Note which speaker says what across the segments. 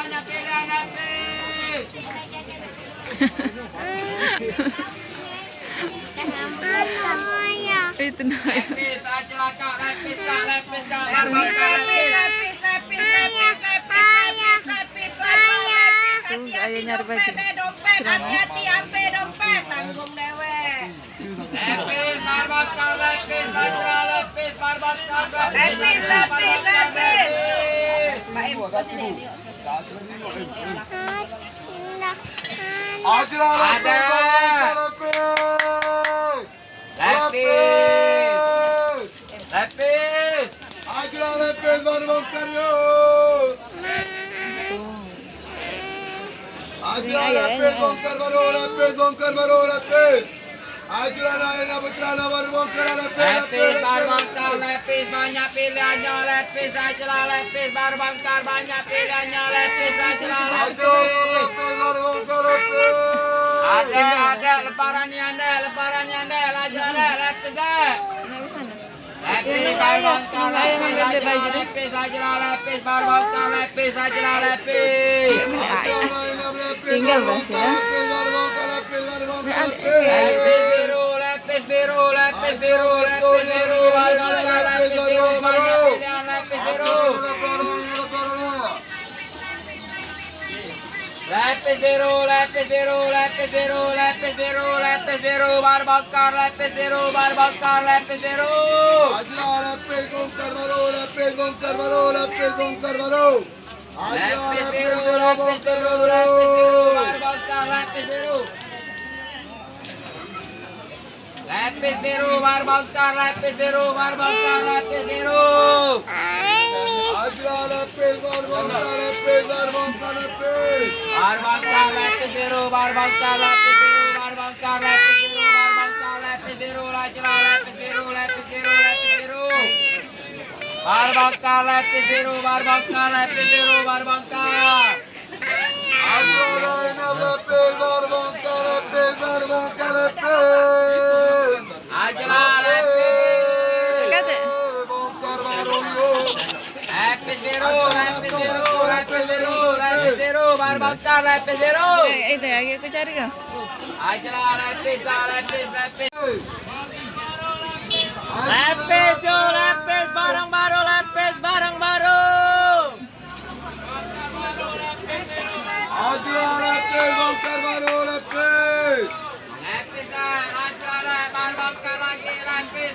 Speaker 1: banyak pilihan lepis.
Speaker 2: Itu nah.
Speaker 1: Lepis aja kak, lepis kak, lepis kak, barbangkar lepis.
Speaker 2: Tuh, ayo nyari baju.
Speaker 3: Dompet, hati-hati ampe dompet, tanggung dewe.
Speaker 1: Lepis, barbangkar lepis, aja lepis, barbangkar
Speaker 3: Lepis.
Speaker 1: Ada. Lepis.
Speaker 4: Ajulah lepis barbangkar yo. Ajulah lepis bongkar baru lepis. Ajulah naik bercelana baru bongkar
Speaker 1: Lepis, barbangkar lepis, banyak pilihannya lepis, aja lepis, barbangkar banyak pilihannya lepis, aja lepis. Ada lebaran nyanda, aja lepis deh. Lepis, barbangkar lepis, aja lepis, barbangkar lepis, aja lepis.
Speaker 2: Tinggal Bos ya.
Speaker 1: Lepis biru, barbangkar lepis biru, banyak pilihan lepis biru. Lepis biru, barbangkar lepis biru.
Speaker 4: Ajulah lepis bongkar baru, lepis bongkar baru.
Speaker 1: Lepis biru, barbangkar lepis biru. Lepis biru, barbangkar lepis biru.
Speaker 4: Ajulah lepis barbangkar lepis.
Speaker 1: Barbangkar lepis biru, barbangkar lepis biru. Aja lepis biru. Barbangkar lepis biru, barbangkar.
Speaker 4: Ajulah lepis barbangkar lepis.
Speaker 1: Aja lepis.
Speaker 2: Kata.
Speaker 4: Bongkar baru yo.
Speaker 1: Lepis biru, barbangkar lepis biru.
Speaker 2: Itu ya, aku cari kau.
Speaker 1: Aja lepis. Lepis, barang baru.
Speaker 4: Ajulah lepis bongkar baru lepis.
Speaker 1: Lepis, aja barbangkar lagi, lepis,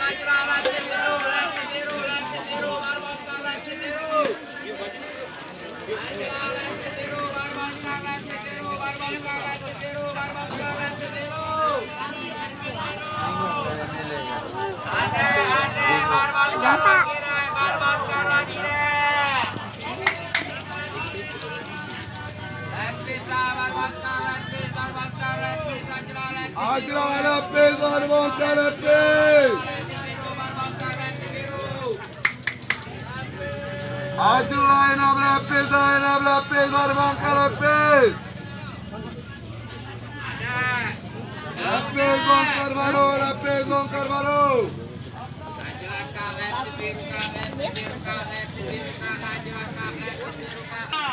Speaker 1: aja lepis biru, barbangkar lepis biru. Aja lepis biru, barbangkar lepis biru. Ada, barbangkar lagi deh. Lepis, barbangkar lepis,
Speaker 4: Ajulah lepis barbangkar lepis. Ajulah enam lepis barbangkar lepis. Lepis bongkar baru.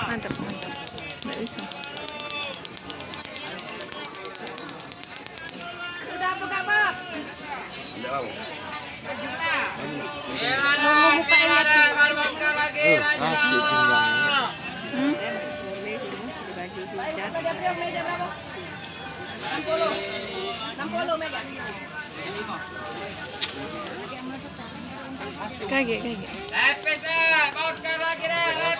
Speaker 2: Mantap. Nggak bisa.
Speaker 3: Sudah buka bab.
Speaker 1: Barbangkar lagi,
Speaker 2: Kaget.
Speaker 1: Lepis, bongkar lagi deh.